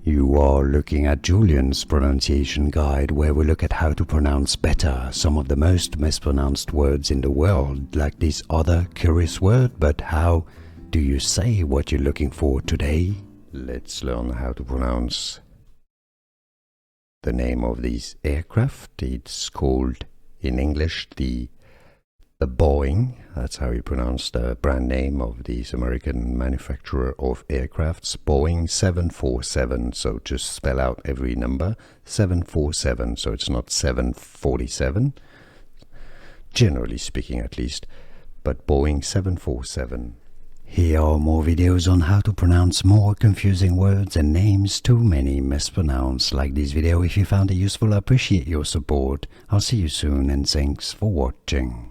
You are looking at Julian's pronunciation guide, where we look at how to pronounce better some of the most mispronounced words in the world, like this other curious word. But how do you say what you're looking for today? Let's learn how to pronounce the name of this aircraft. It's called in English the Boeing. That's how you pronounce the brand name of this American manufacturer of aircrafts, Boeing 747. So just spell out every number, 747. So it's not 747, generally speaking at least, but Boeing 747. Here are more videos on how to pronounce more confusing words and names too many mispronounced. Like this video if you found it useful. I appreciate your support. I'll see you soon and thanks for watching.